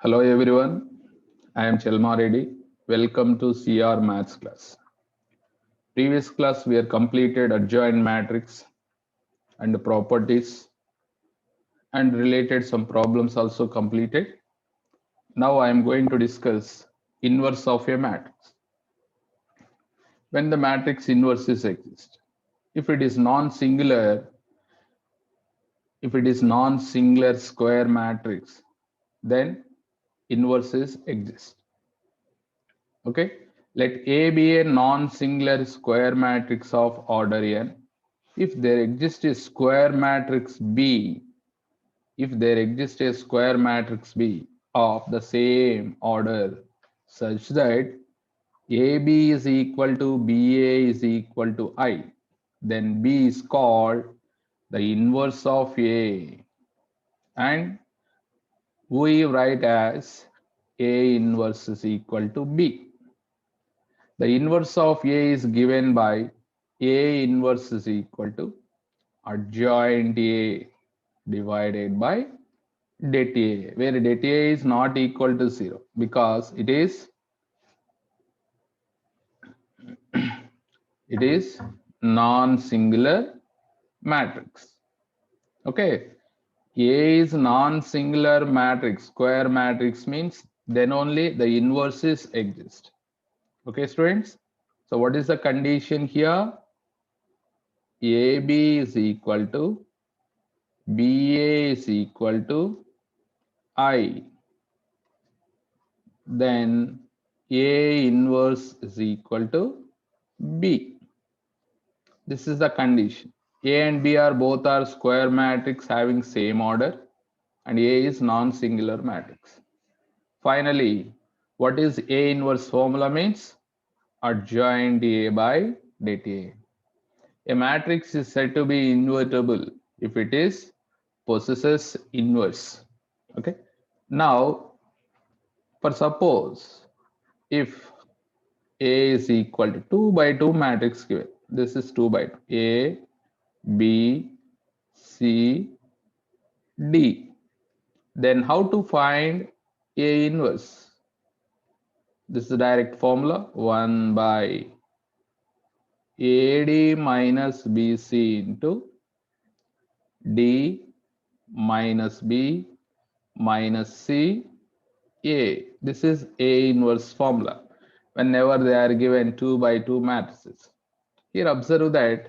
Hello everyone, I am Chelma Reddy. Welcome to CR Maths class. Previous class we have completed adjoint matrix and properties and related some problems also completed. Now I am going to discuss inverse of a matrix. When the matrix inverses exist, if it is non-singular, if it is non-singular square matrix, then inverses exist. Okay, let A be a non-singular square matrix of order n. If there exists a square matrix B, if there exists a square matrix B of the same order such that AB is equal to BA is equal to I, then B is called the inverse of A, and we write as A inverse is equal to B. The inverse of A is given by A inverse is equal to adjoint A divided by det A, where det A is not equal to 0 because it is non-singular matrix. Okay, A is non-singular matrix, square matrix means then only the inverses exist. Okay, students. So what is the condition here? AB is equal to BA is equal to I. Then A inverse is equal to B. This is the condition. A and B are both are square matrix having same order, and A is non-singular matrix. Finally, what is A inverse formula means? Adjoint A by det A. A matrix is said to be invertible if it is possesses inverse. Okay. Now, for suppose if A is equal to 2 by 2 matrix given, this is 2 by 2, A, B, C, D. Then how to find A inverse? This is the direct formula, 1 by AD minus BC into D minus B minus C A. This is A inverse formula whenever they are given 2 by 2 matrices. Here observe that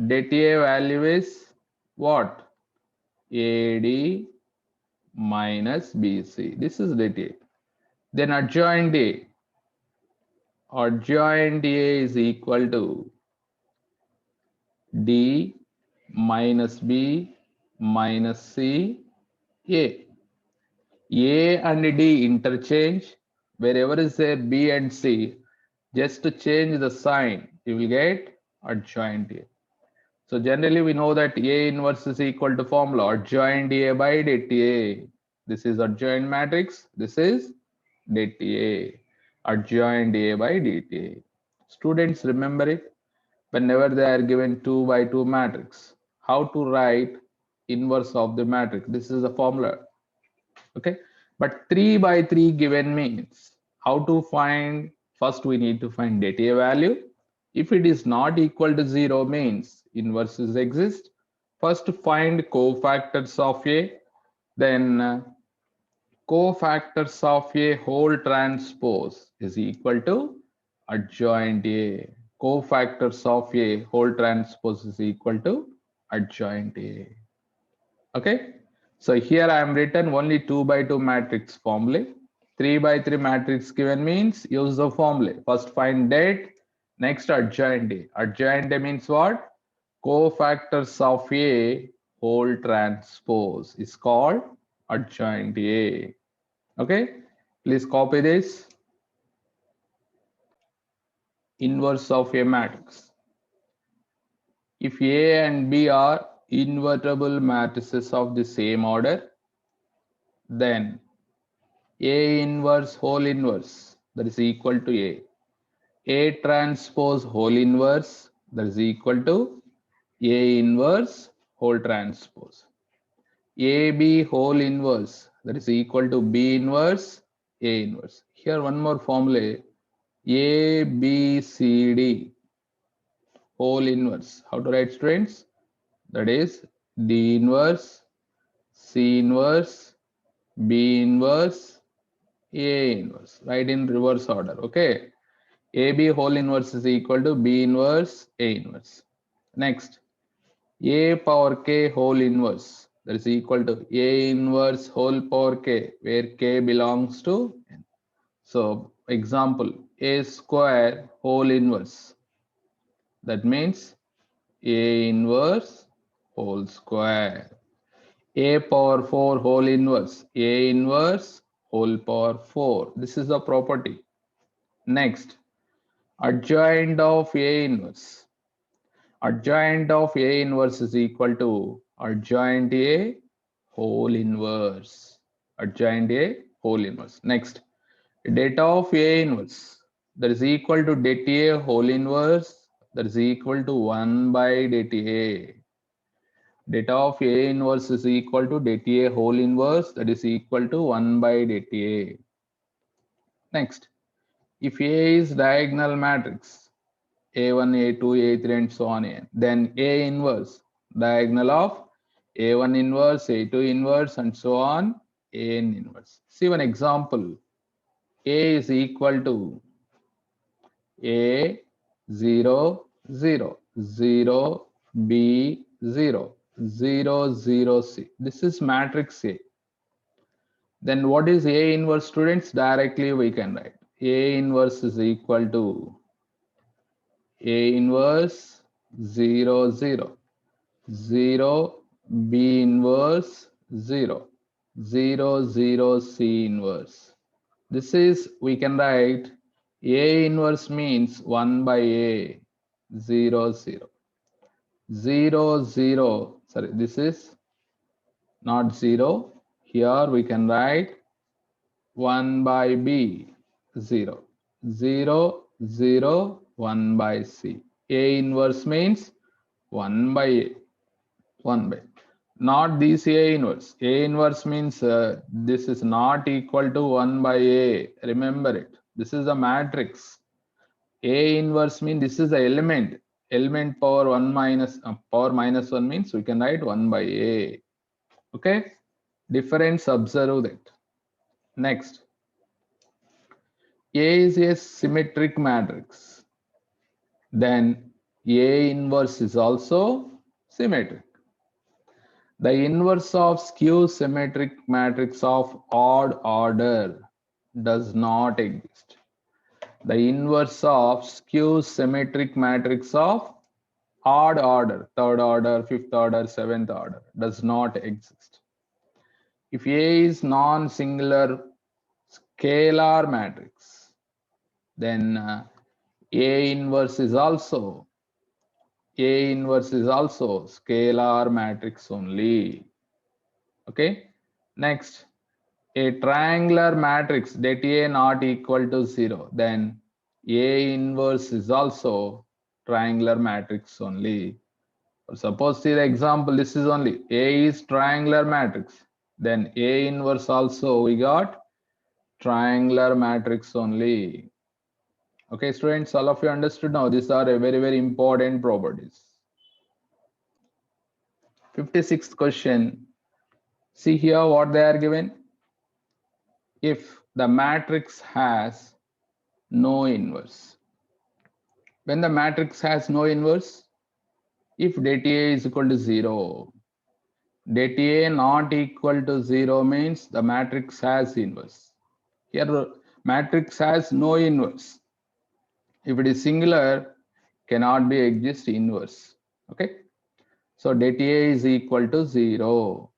det A value is what? AD minus BC. This is det A. Then adjoint A. Adjoint A is equal to D minus B minus C A. A and D interchange. Wherever is there B and C, just to change the sign, you will get adjoint A. So generally we know that A inverse is equal to formula adjoint A by det A. This is adjoint matrix. This is det A. Adjoint A by det A. Students remember it. Whenever they are given 2 by 2 matrix, how to write inverse of the matrix? This is the formula. Okay, but 3 by 3 given means how to find? First we need to find det A value. If it is not equal to 0 means inverses exist. First find cofactors of A, then cofactors of A whole transpose is equal to adjoint A. Cofactors of A whole transpose is equal to adjoint A. Okay, so here I am written only 2 by 2 matrix formula. 3 by 3 matrix given means use the formula. First find det, next adjoint A. Adjoint A means what? Cofactors of A whole transpose is called adjoint A. Okay, please copy this. Inverse of a matrix. If A and B are invertible matrices of the same order, then A inverse whole inverse, that is equal to A. A transpose whole inverse, that is equal to A inverse whole transpose. AB whole inverse, that is equal to B inverse A inverse. Here one more formula, ABCD whole inverse. How to write, students? That is D inverse, C inverse, B inverse, A inverse. Write in reverse order. Okay. AB whole inverse is equal to B inverse A inverse. Next, A power K whole inverse, that is equal to A inverse whole power K, where K belongs to N. So example, A square whole inverse, that means A inverse whole square. A power 4 whole inverse, A inverse whole power 4. This is the property. Next, adjoint of A inverse. Adjoint of A inverse is equal to adjoint A whole inverse. Adjoint A whole inverse. Next, delta of A inverse, that is equal to det A whole inverse, that is equal to 1 by det A. Delta of A inverse is equal to det A whole inverse, that is equal to 1 by det A. Next, if A is diagonal matrix, A1, A2, A3 and so on, then A inverse, diagonal of A1 inverse, A2 inverse and so on, AN inverse. See one example. A is equal to A 0 0 0 B 0 0 0 C. This is matrix A. Then what is A inverse, students? Directly we can write A inverse is equal to A inverse 0 0 0 B inverse 0 0 0 C inverse. This is, we can write A inverse means 1 by A 0 0 0 0. Sorry, this is not 0. Here we can write 1 by B 0 0 0 1 by C. A inverse means 1 by A, 1 by, not this A inverse. A inverse means this is not equal to 1 by A. Remember it. This is a matrix. A inverse means this is the element. Element power 1 minus power minus 1 means we can write 1 by A. Okay. Difference, observe that. Next, A is a symmetric matrix. Then A inverse is also symmetric. The inverse of skew symmetric matrix of odd order does not exist. The inverse of skew symmetric matrix of odd order, third order, fifth order, seventh order, does not exist. If A is non-singular scalar matrix, then A inverse is also scalar matrix only. Okay. Next, a triangular matrix that A not equal to 0, then A inverse is also triangular matrix only. Suppose, see the example, this is only A is triangular matrix, then A inverse also we got triangular matrix only. Okay, students, all of you understood now. These are a very important properties. 56th question. See here what they are given. If the matrix has no inverse. When the matrix has no inverse, if det A is equal to 0, det A not equal to 0 means the matrix has inverse. Here matrix has no inverse. If it is singular, cannot be exist inverse. Okay. So det A is equal to 0.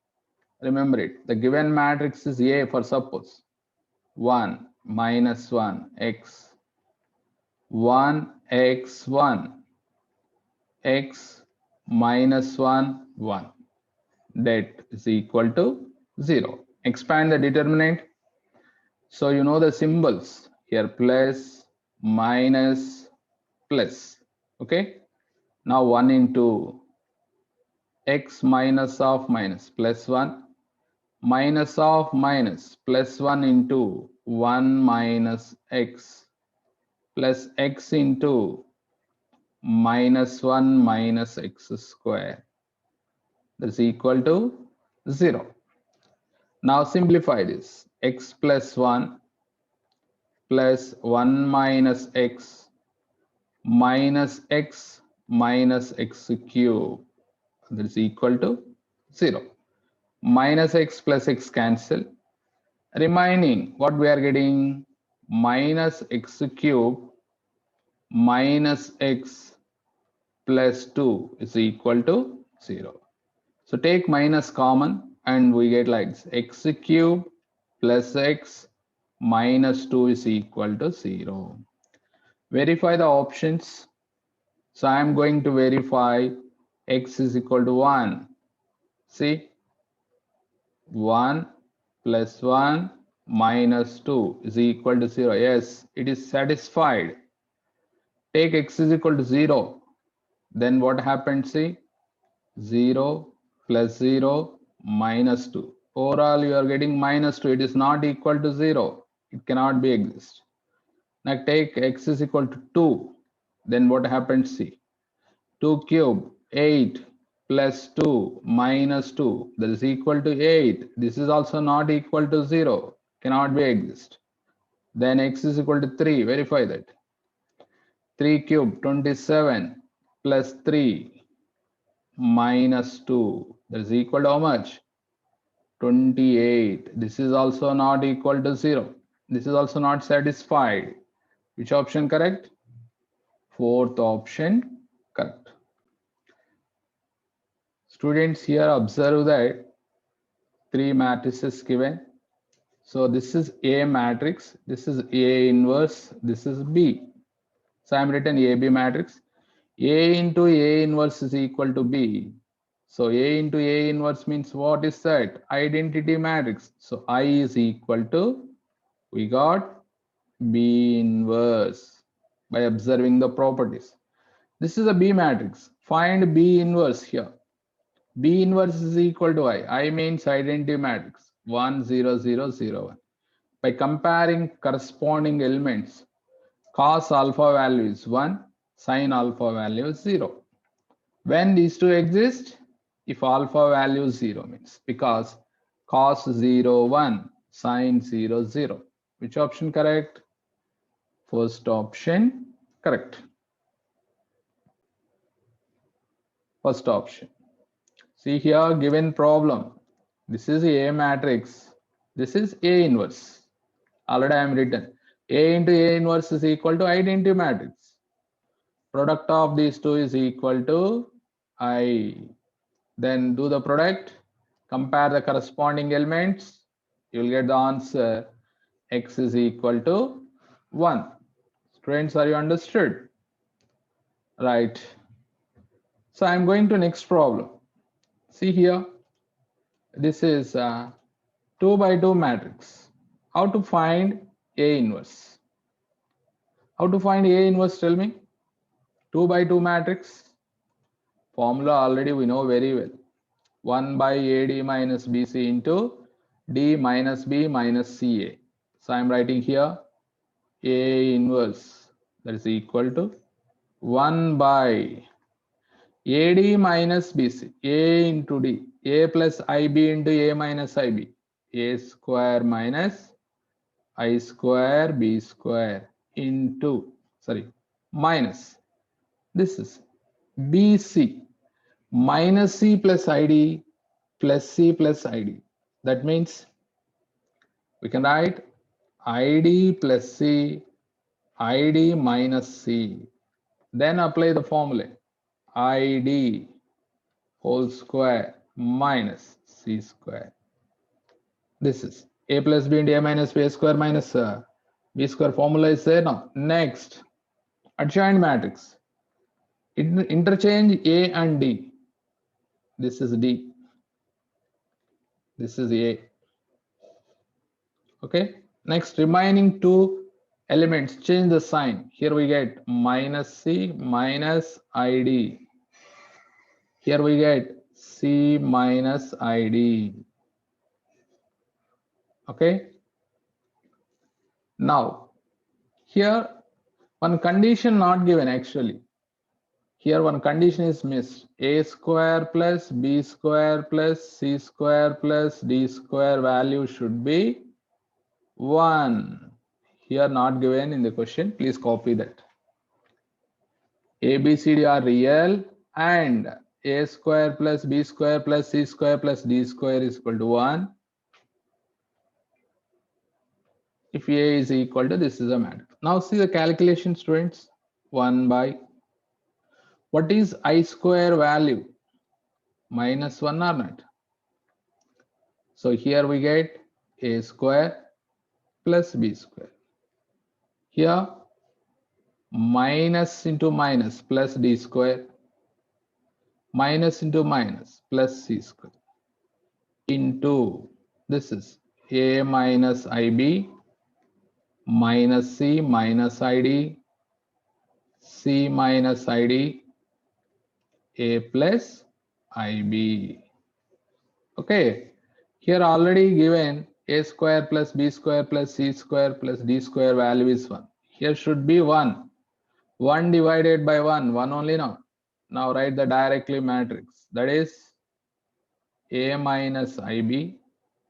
Remember it. The given matrix is A for suppose 1 minus 1 x 1 x 1 x minus 1 1. Det is equal to 0. Expand the determinant. So you know the symbols here, plus, minus, plus. Okay. Now 1 into x minus of minus plus 1 minus of minus plus 1 into 1 minus x plus x into minus 1 minus x square. That's equal to 0. Now simplify this. X plus 1 plus 1 minus x minus x minus x cube. That is equal to 0. Minus x plus x cancel. Remaining, what we are getting? Minus x cube minus x plus 2 is equal to 0. So take minus common and we get like this. X cube plus x minus 2 is equal to 0. Verify the options. So I am going to verify x is equal to 1. See, 1 plus 1 minus 2 is equal to 0. Yes, it is satisfied. Take x is equal to 0. Then what happens? See, 0 plus 0 minus 2. Overall, you are getting minus 2. It is not equal to 0. It cannot be exist. Now take x is equal to 2. Then what happens? See, 2 cube 8 plus 2 minus 2, that is equal to 8. This is also not equal to 0. Cannot be exist. Then x is equal to 3. Verify that. 3 cube 27 plus 3 minus 2, that is equal to how much? 28. This is also not equal to 0. This is also not satisfied. Which option correct? Fourth option correct. Students, here observe that 3 matrices given. So this is A matrix, this is A inverse, this is B. So I am written AB matrix. A into A inverse is equal to B. So A into A inverse means what is that? Identity matrix. So I is equal to, we got B inverse by observing the properties. This is a B matrix. Find B inverse here. B inverse is equal to I. I means identity matrix 1, 0, 0, 0, 1. By comparing corresponding elements, cos alpha value is 1, sin alpha value is 0. When these two exist, if alpha value is 0 means because cos 0, 1, sin 0, 0. Which option correct? First option correct. First option. See here, given problem. This is A matrix. This is A inverse. Already I am written. A into A inverse is equal to identity matrix. Product of these two is equal to I. Then do the product. Compare the corresponding elements. You will get the answer. X is equal to 1. Students, are you understood? Right. So I am going to next problem. See here. This is 2 by 2 matrix. How to find A inverse? How to find A inverse? Tell me. 2 by 2 matrix. Formula already we know very well. 1 by AD minus BC into D minus B minus CA. So I am writing here A inverse, that is equal to 1 by AD minus BC, A into D, A plus IB into A minus IB, A square minus I square B square into, minus, this is BC minus C plus ID plus C plus ID. That means we can write ID plus C, ID minus C. Then apply the formula. ID whole square minus C square. This is A plus B into A minus B square minus B square formula is there now. Next, adjoint matrix. Interchange A and D. This is D. This is A. Okay. Next, remaining two elements, change the sign. Here we get minus C minus ID. Here we get C minus ID. Okay. Now, here one condition not given actually. Here one condition is missed. A square plus B square plus C square plus D square value should be 1. Here not given in the question. Please copy that. A, B, C, D are real and A square plus B square plus C square plus D square is equal to 1. If A is equal to, this is a matrix. Now see the calculation, students. 1 by, what is I square value? Minus 1 or not? So here we get A square plus B square. Here minus into minus plus D square, minus into minus plus C square into, this is A minus IB minus C minus ID, C minus ID, A plus IB. Okay, here already given A square plus B square plus C square plus D square value is 1. Here should be 1. 1 divided by 1, 1 only now. Now write the directly matrix. That is A minus IB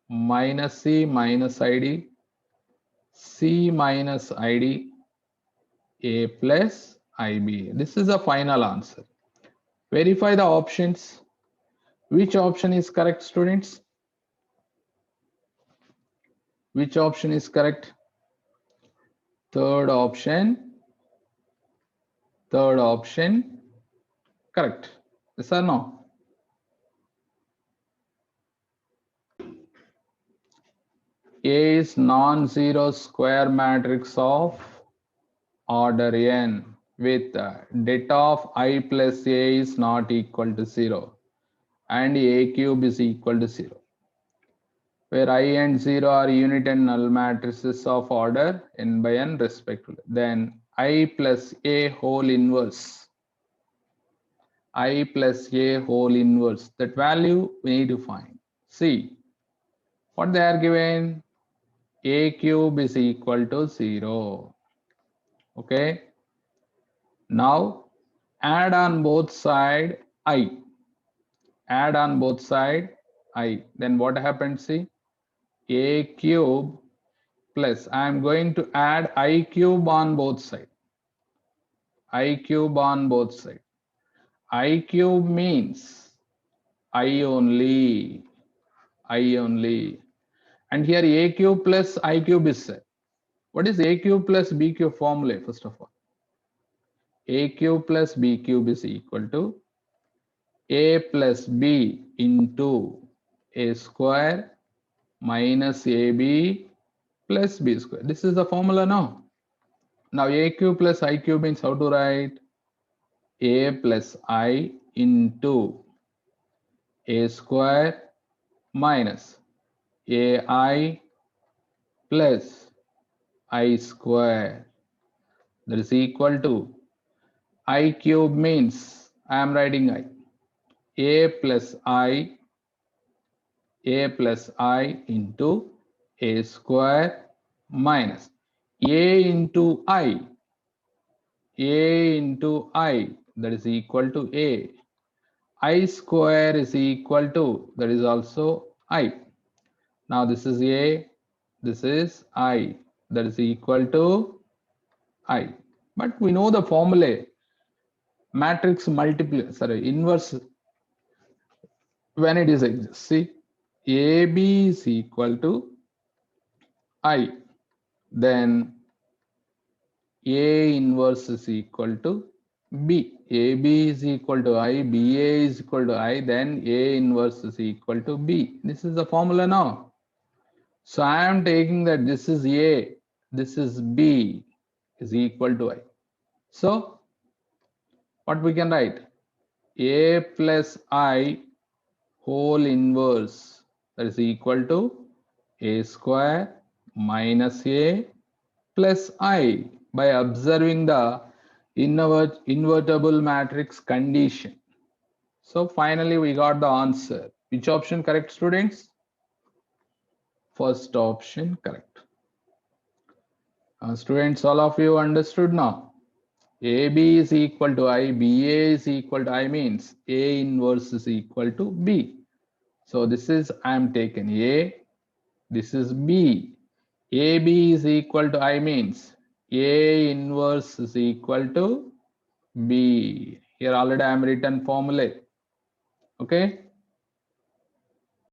minus C minus ID, C minus ID, A plus IB. This is the final answer. Verify the options. Which option is correct, students? Which option is correct? Third option. Third option. Correct. Yes or no? A is non-zero square matrix of order n with det of I plus A is not equal to 0 and A cube is equal to 0, where I and 0 are unit and null matrices of order n by n respectively. Then I plus A whole inverse, I plus A whole inverse, that value we need to find. See what they are given. A cube is equal to 0. Okay. Now add on both side I. Add on both side I. Then what happens? See, A cube plus, I am going to add I cube on both side. I cube on both side. I cube means I only. I only. And here A cube plus I cube is set. What is A cube plus B cube formula? First of all, A cube plus B cube is equal to A plus B into A square minus AB plus B square. This is the formula now. Now A cube plus I cube means how to write? A plus I into A square minus AI plus I square. That is equal to I cube means I am writing I. A plus I into A square minus A into I, that is equal to A. I square is equal to, that is also I. Now this is A, this is I, that is equal to I. But we know the formula, matrix inverse when it is exists. See, AB is equal to I, then A inverse is equal to B. AB is equal to I, BA is equal to I, then A inverse is equal to B. This is the formula now. So I am taking that this is A, this is B is equal to I. So what we can write? A plus I whole inverse, that is equal to A square minus A plus I, by observing the invertible matrix condition. So finally we got the answer. Which option correct, students? First option correct. Students, all of you understood now? AB is equal to I, BA is equal to I means A inverse is equal to B. So this is I am taken A, this is B. AB is equal to I means A inverse is equal to B. Here already I am written formula. Okay.